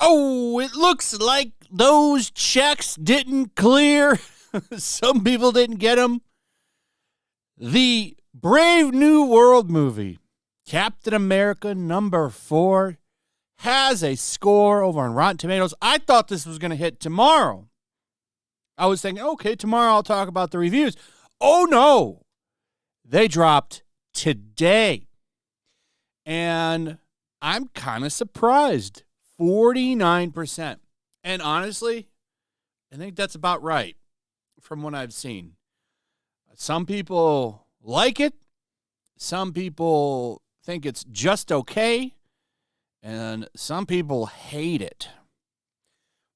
Oh, it looks like those checks didn't clear. Some people didn't get them. The Brave New World movie, Captain America #4, has a score over on Rotten Tomatoes. I thought this was going to hit tomorrow. I was thinking, okay, tomorrow I'll talk about the reviews. Oh, no. They dropped today. And I'm kind of surprised. 49%. And honestly, I think that's about right from what I've seen. Some people like it. Some people think it's just okay. And some people hate it.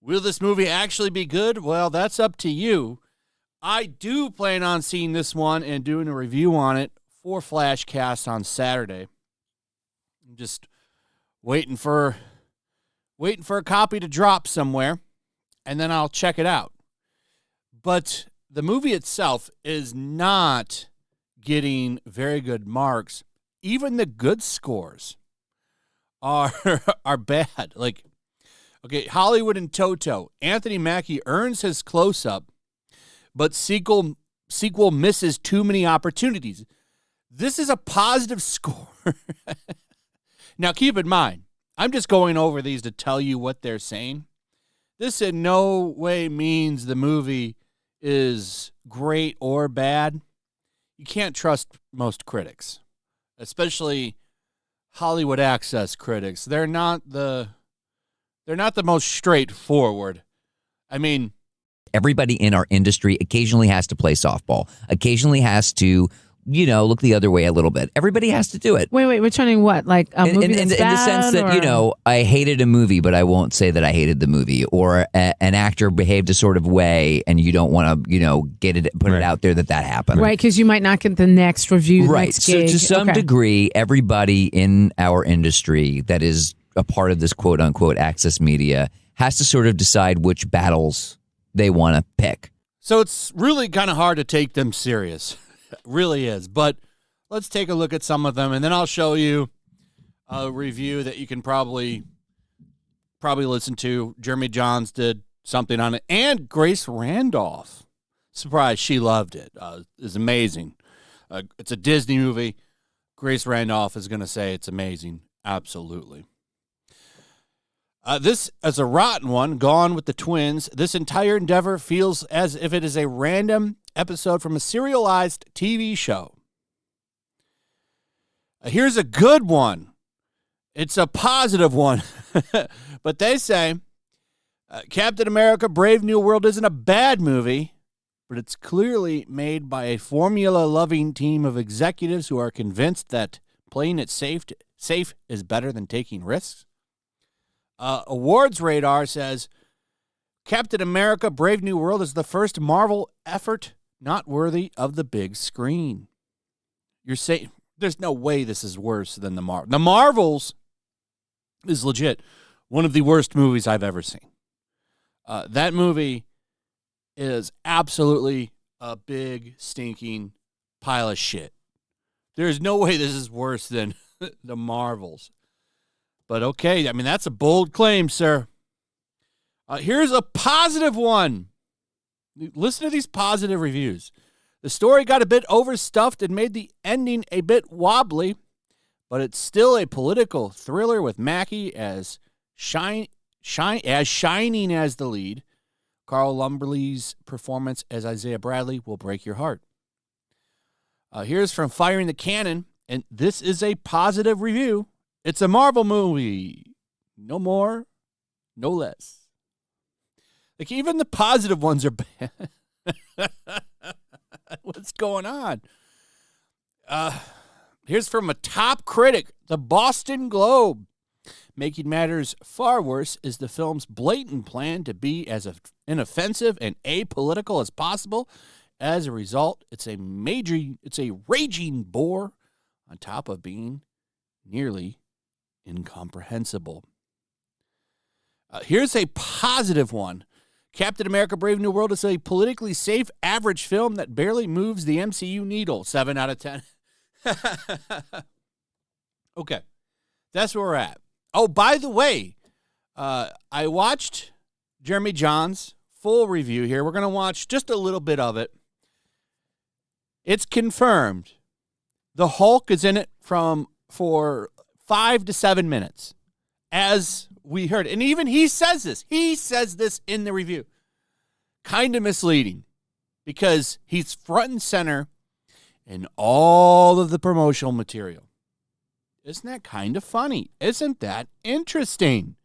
Will this movie actually be good? Well, that's up to you. I do plan on seeing this one and doing a review on it for Flashcast on Saturday. I'm just waiting for a copy to drop somewhere, and then I'll check it out. But the movie itself is not getting very good marks. Even the good scores are bad. Like, okay, Hollywood and Toto. Anthony Mackie earns his close-up, but sequel misses too many opportunities. This is a positive score. Now, keep in mind, I'm just going over these to tell you what they're saying. This in no way means the movie is great or bad. You can't trust most critics, especially Hollywood Access critics. They're not the most straightforward. I mean, everybody in our industry occasionally has to play softball, occasionally has to, look the other way a little bit. Everybody has to do it. Wait, returning what? Like a movie that's in the sense that, or? I hated a movie, but I won't say that I hated the movie. Or an actor behaved a sort of way, and you don't want to, put it out there that happened. Right, because you might not get the next review. Right. Next So gig. to some degree, everybody in our industry that is a part of this quote unquote access media has to sort of decide which battles they want to pick. So it's really kind of hard to take them serious. It really is. But let's take a look at some of them, and then I'll show you a review that you can probably listen to. Jeremy Johns did something on it, and Grace Randolph. Surprised she loved it. It's amazing. It's a Disney movie. Grace Randolph is going to say it's amazing. Absolutely. This is a rotten one, Gone with the Twins. This entire endeavor feels as if it is a random episode from a serialized TV show. Here's a good one. It's a positive one. But they say Captain America Brave New World isn't a bad movie, but it's clearly made by a formula-loving team of executives who are convinced that playing it safe is better than taking risks. Awards Radar says Captain America Brave New World is the first Marvel effort not worthy of the big screen. You're saying there's no way this is worse than the Marvels. The Marvels is legit one of the worst movies I've ever seen. That movie is absolutely a big stinking pile of shit. There's no way this is worse than the Marvels. But okay, I mean, that's a bold claim, sir. Here's a positive one. Listen to these positive reviews. The story got a bit overstuffed and made the ending a bit wobbly, but it's still a political thriller with Mackie as shining as the lead. Carl Lumberley's performance as Isaiah Bradley will break your heart. Here's from Firing the Cannon, and this is a positive review. It's a Marvel movie. No more, no less. Like, even the positive ones are bad. What's going on? Here's from a top critic, the Boston Globe. Making matters far worse is the film's blatant plan to be as inoffensive and apolitical as possible. As a result, it's a raging bore on top of being nearly incomprehensible. Here's a positive one. Captain America Brave New World is a politically safe, average film that barely moves the MCU needle. 7 out of 10. Okay. That's where we're at. Oh, by the way, I watched Jeremy John's full review here. We're going to watch just a little bit of it. It's confirmed the Hulk is in it for 5 to 7 minutes, as we heard. And even he says this. He says this in the review. Kind of misleading because he's front and center in all of the promotional material. Isn't that kind of funny? Isn't that interesting?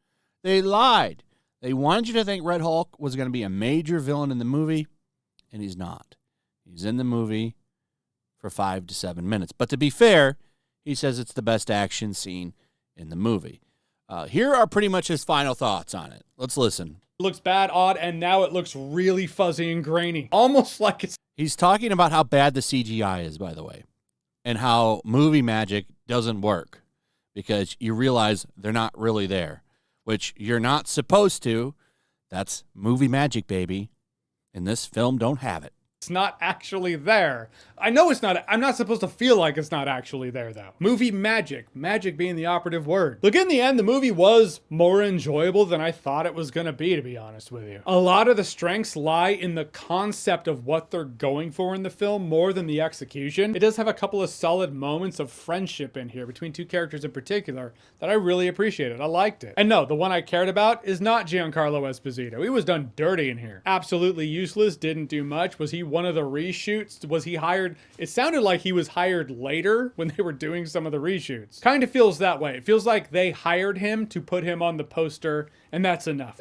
They lied. They wanted you to think Red Hulk was going to be a major villain in the movie, and he's not. He's in the movie for 5 to 7 minutes. But to be fair, he says it's the best action scene in the movie. Here are pretty much his final thoughts on it. Let's listen. It looks bad, odd, and now it looks really fuzzy and grainy. Almost like it's... He's talking about how bad the CGI is, by the way, and how movie magic doesn't work because you realize they're not really there, which you're not supposed to. That's movie magic, baby. And this film don't have it. It's not actually there. I know it's not. I'm not supposed to feel like it's not actually there, though. Movie magic. Magic being the operative word. Look, in the end, the movie was more enjoyable than I thought it was going to be, to be honest with you. A lot of the strengths lie in the concept of what they're going for in the film more than the execution. It does have a couple of solid moments of friendship in here between two characters in particular that I really appreciated. I liked it. And no, the one I cared about is not Giancarlo Esposito. He was done dirty in here. Absolutely useless. Didn't do much. Was he one of the reshoots? Was he hired? It sounded like he was hired later when they were doing some of the reshoots. Kind of feels that way. It feels like they hired him to put him on the poster, and that's enough.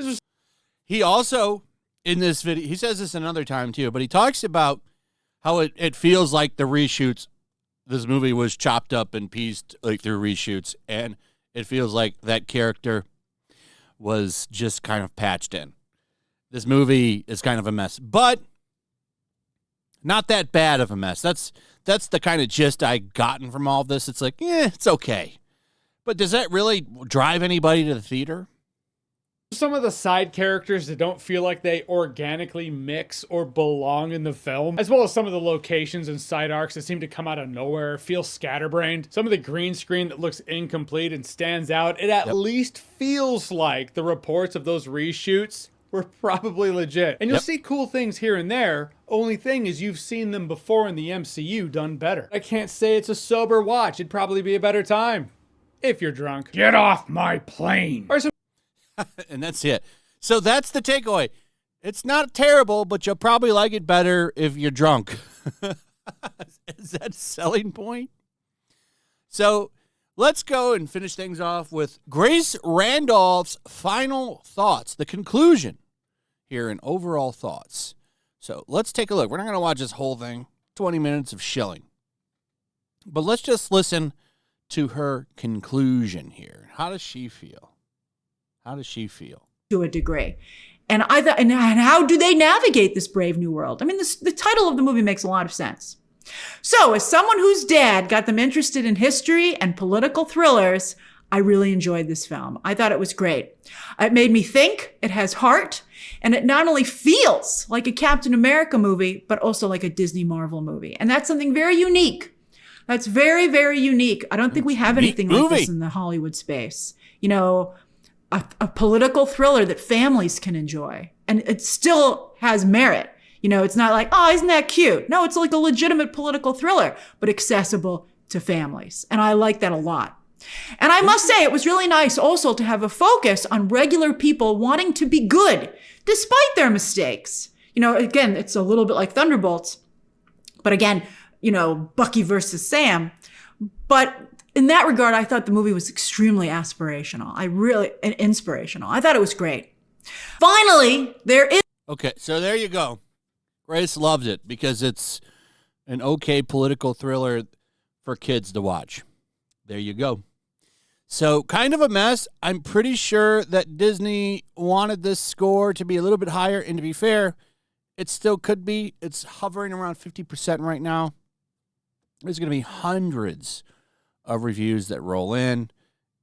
He also, in this video, he says this another time too, but he talks about how it feels like the reshoots, this movie was chopped up and pieced like through reshoots, and it feels like that character was just kind of patched in. This movie is kind of a mess, but not that bad of a mess. That's the kind of gist I gotten from all of this. It's like, it's okay. But does that really drive anybody to the theater? Some of the side characters that don't feel like they organically mix or belong in the film, as well as some of the locations and side arcs that seem to come out of nowhere, feel scatterbrained. Some of the green screen that looks incomplete and stands out. It at least feels like the reports of those reshoots were probably legit. And you'll see cool things here and there. Only thing is you've seen them before in the MCU done better. I can't say it's a sober watch. It'd probably be a better time. If you're drunk. Get off my plane. And that's it. So that's the takeaway. It's not terrible, but you'll probably like it better if you're drunk. Is that a selling point? So let's go and finish things off with Grace Randolph's final thoughts, the conclusion here in overall thoughts. So let's take a look. We're not going to watch this whole thing, 20 minutes of shilling. But let's just listen to her conclusion here. How does she feel? How does she feel? To a degree. And I thought, and how do they navigate this brave new world? I mean, the title of the movie makes a lot of sense. So as someone whose dad got them interested in history and political thrillers, I really enjoyed this film. I thought it was great. It made me think, it has heart, and it not only feels like a Captain America movie, but also like a Disney Marvel movie. And that's something very unique. That's very, very unique. I don't think we have anything like this in the Hollywood space. You know, a political thriller that families can enjoy. And it still has merit. You know, it's not like, oh, isn't that cute? No, it's like a legitimate political thriller, but accessible to families. And I like that a lot. And I must say, it was really nice also to have a focus on regular people wanting to be good, despite their mistakes. You know, again, it's a little bit like Thunderbolts, but again, you know, Bucky versus Sam. But in that regard, I thought the movie was extremely aspirational. And inspirational. I thought it was great. Finally, there is. Okay, so there you go. Grace loved it because it's an okay political thriller for kids to watch. There you go. So kind of a mess. I'm pretty sure that Disney wanted this score to be a little bit higher. And to be fair, it still could be. It's hovering around 50% right now. There's going to be hundreds of reviews that roll in.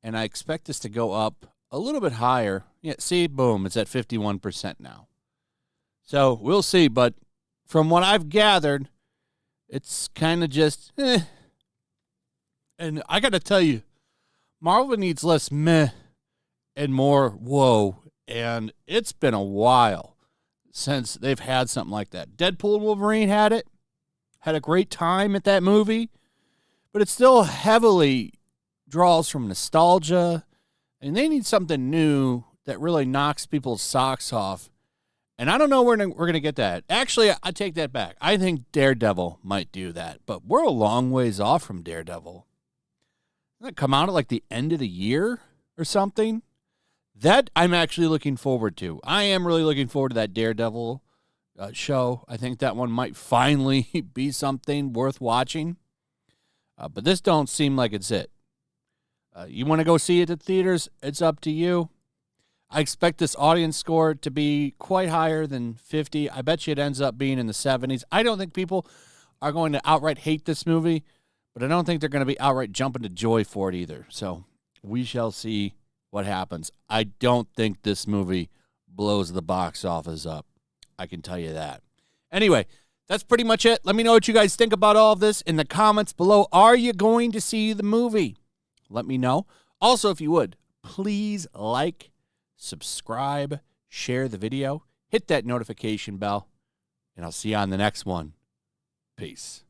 And I expect this to go up a little bit higher. Yeah, see, boom, it's at 51% now. So we'll see. But from what I've gathered, it's kind of just eh. And I got to tell you, Marvel needs less meh and more whoa. And it's been a while since they've had something like that. Deadpool and Wolverine had it. Had a great time at that movie. But it still heavily draws from nostalgia. And they need something new that really knocks people's socks off. And I don't know where we're going to get that. Actually, I take that back. I think Daredevil might do that. But we're a long ways off from Daredevil. Doesn't it come out at like the end of the year or something? That I'm actually looking forward to. I am really looking forward to that Daredevil show. I think that one might finally be something worth watching. But this don't seem like it's it. You want to go see it at theaters? It's up to you. I expect this audience score to be quite higher than 50. I bet you it ends up being in the 70s. I don't think people are going to outright hate this movie, but I don't think they're going to be outright jumping to joy for it either. So we shall see what happens. I don't think this movie blows the box office up. I can tell you that. Anyway, that's pretty much it. Let me know what you guys think about all of this in the comments below. Are you going to see the movie? Let me know. Also, if you would, please like, subscribe, share the video, hit that notification bell, and I'll see you on the next one. Peace.